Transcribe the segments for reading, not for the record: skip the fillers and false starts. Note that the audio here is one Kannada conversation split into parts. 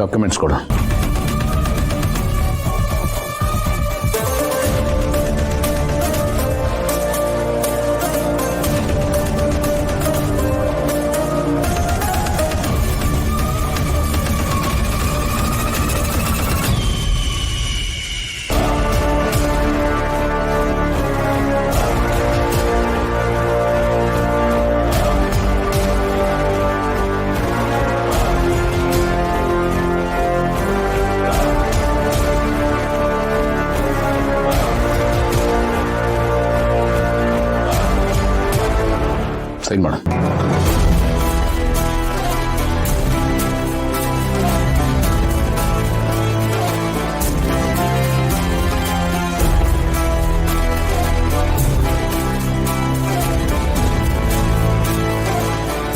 ಡಾಕ್ಯುಮೆಂಟ್ಸ್ ಕೊಡು. ಸೈನ್ ಮಾಡು.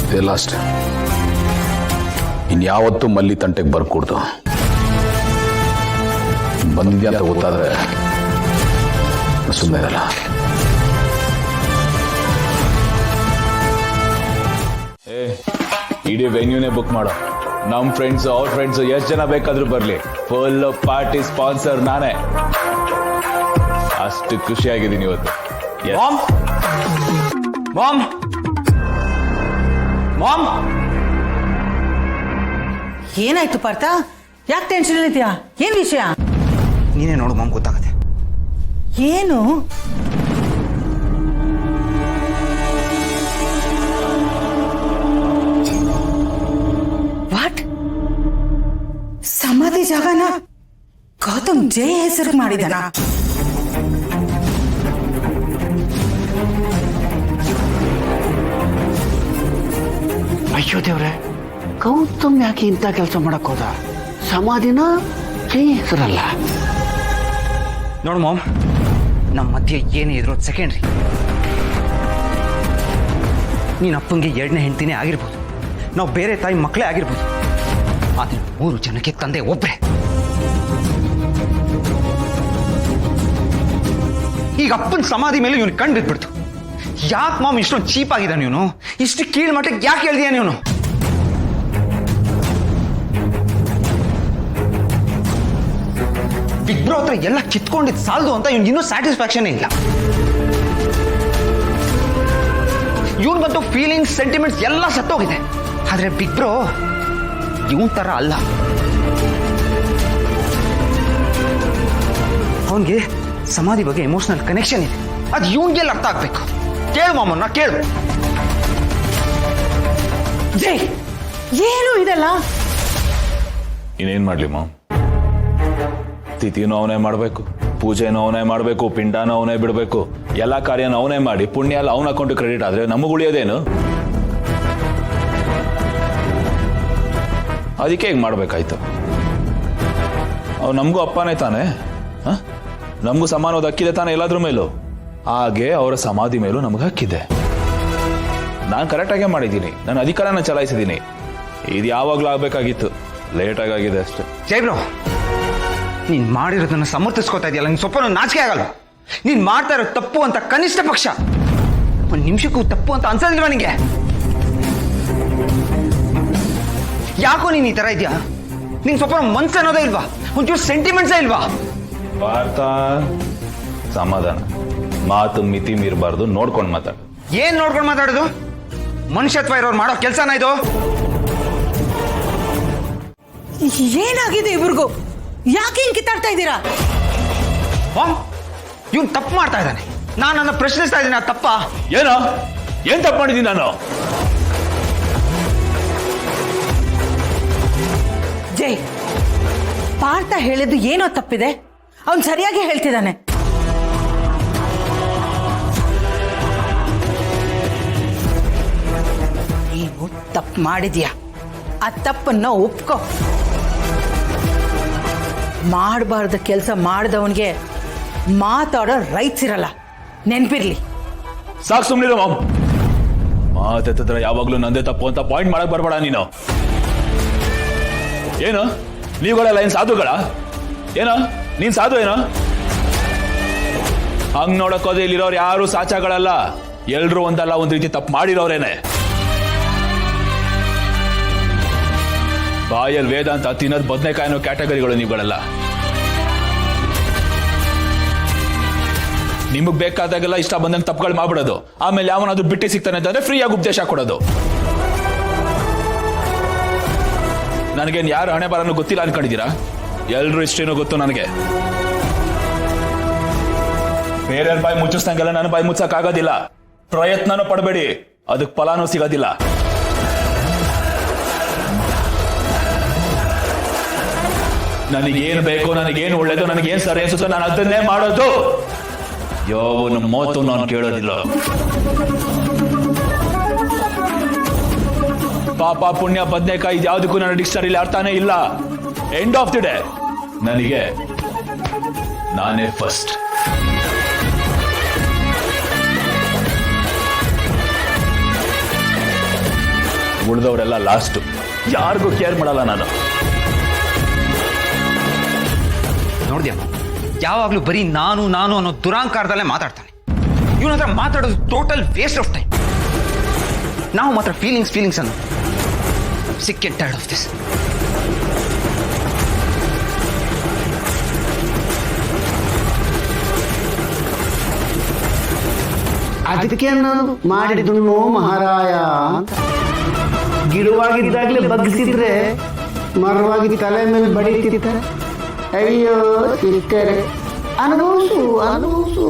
ಇದೇ ಲಾಸ್ಟ್. ಇನ್ಯಾವತ್ತೂ ಮಲ್ಲಿ ತಂಟೆಗೆ ಬರ್ಕೂಡ್ದು. ಬಂದಿದ್ಯಾ ಅಂತ ಗೊತ್ತಾದ್ರೆ ಸುಮ್ಮನೆ ಇರಲ್ಲ. ಇಡೀ ವೆನ್ಯೂನೇ ಬುಕ್ ಮಾಡೋ. ನಮ್ ಫ್ರೆಂಡ್ಸ್ ಅವ್ರ ಫ್ರೆಂಡ್ಸ್ ಎಷ್ಟು ಜನ ಬೇಕಾದ್ರೂ ಬರ್ಲಿ, ಫುಲ್ ಪಾರ್ಟಿ ಸ್ಪಾನ್ಸರ್ ನಾನೇ. ಅಷ್ಟು ಖುಷಿಯಾಗಿದ್ದೀನಿ ಇವತ್ತು. ಮಾಮ್ ಮಾಮ್ ಏನಾಯ್ತು ಪಾರ್ಥ? ಯಾಕೆ ಟೆನ್ಷನ್ ಇದೆಯಾ? ಏನ್ ವಿಷಯ? ನೀನೇ ನೋಡು ಮಾಮ್, ಗೊತ್ತಾಗತ್ತೆ. ಏನು? ವಾಟ್? ಸಮಾಧಿ ಜಾಗನ ಗೌತಮ್ ಜೈ ಹೆಸರು ಮಾಡಿದನ? ಅಯ್ಯೋ ದೇವ್ರೆ, ಗೌತಮ್ ಯಾಕೆ ಇಂಥ ಕೆಲಸ ಮಾಡಕ್ ಹೋದ? ಸಮಾಧಿನ ಜೈ ಹೆಸರಲ್ಲ. ನೋಡು ಮಾಮ್, ನಮ್ಮ ಮಧ್ಯೆ ಏನೇ ಇದ್ರು ಸೆಕೆಂಡ್ರಿ. ನೀನ್ ಅಪ್ಪಂಗೆ 2ನೇ ಹೆಂಡ್ತಿನೇ ಆಗಿರ್ಬೋದು, ನಾವು ಬೇರೆ ತಾಯಿ ಮಕ್ಕಳೇ ಆಗಿರ್ಬೋದು, ಆದ್ರೆ 3 ಜನಕ್ಕೆ ತಂದೆ ಒಬ್ರೆ. ಈಗ ಅಪ್ಪನ ಸಮಾಧಿ ಮೇಲೆ ಇವನು ಕಣ್ ಬಿದ್ಬಿಡ್ತು. ಯಾಕೆ ಮಾಮ್ ಇಷ್ಟೊಂದು ಚೀಪ್ ಆಗಿದ್ದಾನೆ ಇವನು? ಇಷ್ಟು ಕೀಳ್ ಮಟ್ಟಕ್ಕೆ ಯಾಕೆ ಹೇಳ್ದೀಯ ನೀನು? ಬಿಗ್ ಬ್ರೋ ಹತ್ರ ಎಲ್ಲ ಕಿತ್ಕೊಂಡಿದ್ದು ಸಾಲದು ಅಂತ ಇವ್ನಿಗೆ ಇನ್ನೂ ಸ್ಯಾಟಿಸ್ಫ್ಯಾಕ್ಷನ್ ಇಲ್ಲ. ಇವನ್ಗಂತೂ ಫೀಲಿಂಗ್ಸ್, ಸೆಂಟಿಮೆಂಟ್ಸ್ ಎಲ್ಲ ಸತ್ತೋಗಿದೆ. ಆದ್ರೆ ಬಿಗ್ ಬ್ರೋ ಇವನ್ ತರ ಅಲ್ಲ. ಅವನ್ಗೆ ಸಮಾಧಿ ಬಗ್ಗೆ ಎಮೋಷನಲ್ ಕನೆಕ್ಷನ್ ಇದೆ. ಅದು ಇವನ್ಗೆಲ್ಲ ಅರ್ಥ ಆಗ್ಬೇಕು. ಕೇಳು ಮಾಮನ್ನ, ಕೇಳು. ಜೈ, ಏನು ಇದೆಲ್ಲ? ಇನ್ನೇನ್ ಮಾಡ್ಲಿ ಮಾಮ್? ತಿಥಿನೂ ಅವನೇ ಮಾಡ್ಬೇಕು, ಪೂಜೆನೂ ಅವನೇ ಮಾಡ್ಬೇಕು, ಪಿಂಡನೂ ಅವನೇ ಬಿಡ್ಬೇಕು, ಎಲ್ಲಾ ಕಾರ್ಯನೂ ಅವನೇ ಮಾಡಿ ಪುಣ್ಯ ಎಲ್ಲ ಅವನ ಅಕೌಂಟ್ ಕ್ರೆಡಿಟ್ ಆದ್ರೆ ನಮಗ್ ಉಳಿಯೋದೇನು? ಅದಕ್ಕೆ ಹೇಗೆ ಮಾಡ್ಬೇಕಾಯ್ತು? ಅವ್ ನಮಗೂ ಅಪ್ಪನೇ ತಾನೆ, ನಮಗೂ ಸಮಾನವಾದ ಹಕ್ಕಿದೆ ತಾನೆ ಎಲ್ಲಾದ್ರ ಮೇಲೂ. ಹಾಗೆ ಅವರ ಸಮಾಧಿ ಮೇಲೂ ನಮ್ಗೆ ಹಕ್ಕಿದೆ. ನಾನು ಕರೆಕ್ಟಾಗೇ ಮಾಡಿದ್ದೀನಿ, ನಾನು ಅಧಿಕಾರನ ಚಲಾಯಿಸಿದ್ದೀನಿ. ಇದು ಯಾವಾಗ್ಲೂ ಆಗ್ಬೇಕಾಗಿತ್ತು, ಲೇಟಾಗಿ ಆಗಿದೆ ಅಷ್ಟೇ. ಜೈ ಬ್ರೋ, ನೀನ್ ಮಾಡಿರೋದನ್ನ ಸಮರ್ಥಿಸ್ಕೋತಾ ಇದೆಯಲ್ಲ, ನಿನ್ ಸ್ವಲ್ಪ ನಾಚಿಕೆ ಆಗಲ್ಲ? ನೀನ್ ಮಾಡ್ತಾ ಇರೋ ತಪ್ಪು ಅಂತ ಕನಿಷ್ಠ ಪಕ್ಷ 1 ನಿಮಿಷಕ್ಕೂ ತಪ್ಪು ಅಂತ ಅನ್ಸೋದಿಲ್ವಾ ನಿಂಗೆ? ಯಾಕೋ ನೀನ್ ಈ ತರ ಇದೆಯಾ? ನಿನ್ ಸ್ವಲ್ಪ ಮನ್ಸು ಅನ್ನೋದೇ ಇಲ್ವಾ? ಒಂಚೂರು ಸೆಂಟಿಮೆಂಟ್ಸೇ ಇಲ್ವಾ? ಭಾರತ, ಸಮಾಧಾನ, ಮಾತು ಮಿತಿ ಮೀರಬಾರ್ದು, ನೋಡ್ಕೊಂಡು ಮಾತಾಡು. ಏನ್ ನೋಡ್ಕೊಂಡು ಮಾತಾಡೋದು? ಮನುಷ್ಯತ್ವ ಇರೋರು ಮಾಡೋ ಕೆಲ್ಸನ ಇದು? ಏನಾಗಿದೆ ಇವ್ರಿಗೂ? ಯಾಕೆ ಹಿಂಗ್ ಕಿತ್ತಾಡ್ತಾ ಇದ್ದೀರಾ? ಇವನ್ ತಪ್ಪು ಮಾಡ್ತಾ ಇದ್ದಾನೆ, ನಾನು ನನ್ನ ಪ್ರಶ್ನಿಸ್ತಾ ಇದ್ದೀನಿ. ಆ ತಪ್ಪ ಏನೋ? ಏನ್ ತಪ್ಪು ಮಾಡಿದ್ದೀನಿ ನಾನು? ಜೈ, ಪಾರ್ಥ ಹೇಳಿದ್ದು ಏನೋ ತಪ್ಪಿದೆ. ಅವನ್ ಸರಿಯಾಗಿ ಹೇಳ್ತಿದ್ದಾನೆ. ನೀವು ತಪ್ಪು ಮಾಡಿದ್ಯಾ, ಆ ತಪ್ಪನ್ನ ಒಪ್ಕೋ. ಮಾಡಬಾರ್ದ ಕೆಲಸ ಮಾಡಿದವನ್ಗೆ ಮಾತಾಡೋ ರೈಟ್ಸ್ ಇರಲ್ಲ, ನೆನ್ಪಿರ್ಲಿ. ಸಾಕು, ಸುಮ್ನಿರು ಮಾಮ್. ಮಾತೆತ್ತಿದ್ರೆ ಯಾವಾಗ್ಲೂ ನಂದೇ ತಪ್ಪು ಅಂತ ಪಾಯಿಂಟ್ ಮಾಡಕ್ ಬರ್ಬೇಡ ನೀನು. ಏನು ನೀವುಗಳೆಲ್ಲ ಏನ್ ಸಾಧುಗಳ? ಏನೋ ನೀನ್ ಸಾಧು ಏನೋ? ಹಂಗ್ ನೋಡಕ್ ಹೋದ್ರೆ ಇಲ್ಲಿರೋರು ಯಾರು ಸಾಚಾಗಳಲ್ಲ, ಎಲ್ರು ಒಂದಲ್ಲ ಒಂದ್ ರೀತಿ ತಪ್ಪು ಮಾಡಿರೋರೇನೆ. ಬಾಯಲ್ಲಿ ವೇದಾಂತ ತಿನ್ನೋದು ಬದನೆಕಾಯಿ ಅನ್ನೋ ಕ್ಯಾಟಗರಿಗಳು ನೀವುಗಳೆಲ್ಲ. ನಿಮಗ್ ಬೇಕಾದಾಗೆಲ್ಲ ಇಷ್ಟ ಬಂದಂಗೆ ತಪ್ಪುಗಳು ಮಾಡ್ಬಿಡೋದು, ಆಮೇಲೆ ಯಾವನಾದ್ರೂ ಬಿಟ್ಟು ಸಿಗ್ತಾನೆ ಅಂತಂದ್ರೆ ಫ್ರೀಯಾಗಿ ಉಪದೇಶ ಕೊಡೋದು. ನನಗೇನು ಯಾರು ಹಣೆ ಬರನ್ನು ಗೊತ್ತಿಲ್ಲ ಅನ್ಕೊಂಡಿದ್ದೀರಾ? ಎಲ್ರೂ ಇಷ್ಟೇನೋ ಗೊತ್ತು ನನಗೆ. ಬೇರೆಯವ್ರ ಬಾಯಿ ಮುಚ್ಚಿಸ್ದಂಗೆಲ್ಲ ನನ್ನ ಬಾಯಿ ಮುಚ್ಚಕ್ ಆಗೋದಿಲ್ಲ. ಪ್ರಯತ್ನನೂ ಪಡಬೇಡಿ, ಅದಕ್ಕೆ ಫಲಾನೂ ಸಿಗೋದಿಲ್ಲ. ನನಗೇನು ಬೇಕು, ನನಗೇನು ಒಳ್ಳೇದು, ನನಗೇನು ಸರಿ ಅನ್ಸುತ್ತೋ ನಾನು ಅದನ್ನೇ ಮಾಡೋದು. ಯಾವನ ಮಾತು ನಾನು ಕೇಳೋದಿಲ್ಲ. ಪಾಪ ಪುಣ್ಯ ಬದನೆಕಾಯಿ ಇದ್ಯಾವುದಕ್ಕೂ ನನ್ನ ಡಿಕ್ಷನರಿಲಿ ಅರ್ಥನೇ ಇಲ್ಲ. ಎಂಡ್ ಆಫ್ ದಿ ಡೇ ನನಗೆ ನಾನೇ ಫಸ್ಟ್. ಉಳಿದವರೆಲ್ಲ ಲಾಸ್ಟ್. ಯಾರಿಗೂ ಕೇರ್ ಮಾಡಲ್ಲ ನಾನು. ನೋಡ್ದ್ಯಾ, ಯಾವಾಗ್ಲೂ ಬರೀ ನಾನು ನಾನು ಅನ್ನೋ ದುರಾಂಕಾರದಲ್ಲೇ ಮಾತಾಡ್ತಾನೆ. ಇವನ ಹತ್ರ ಮಾತಾಡೋದು ಟೋಟಲ್ ವೇಸ್ಟ್ ಆಫ್ ಟೈಮ್. ನಾವು ಮಾತ್ರ ಫೀಲಿಂಗ್ಸ್ ಅನ್ನು ಸಿಕ್ ಅಂಡ್ ಟೈರ್ಡ್ ಆಫ್ ದಿಸ್. ಅದಕ್ಕೆ ನಾನು ಮಾಡಿದ್ನು ಮಹಾರಾಯ ಅಂತ. ಗಿಡವಾಗಿದ್ದಾಗಲೇ ಬಗ್ಗಿಸಿದ್ರೆ ಮರವಾಗಿ ತಲೆ ಮೇಲೆ ಬಡೀತಿರ್ತಾರೆ. ಅಯ್ಯೋ ಸಿಕ್ಕರೆ ಅನುಭವಿಸು.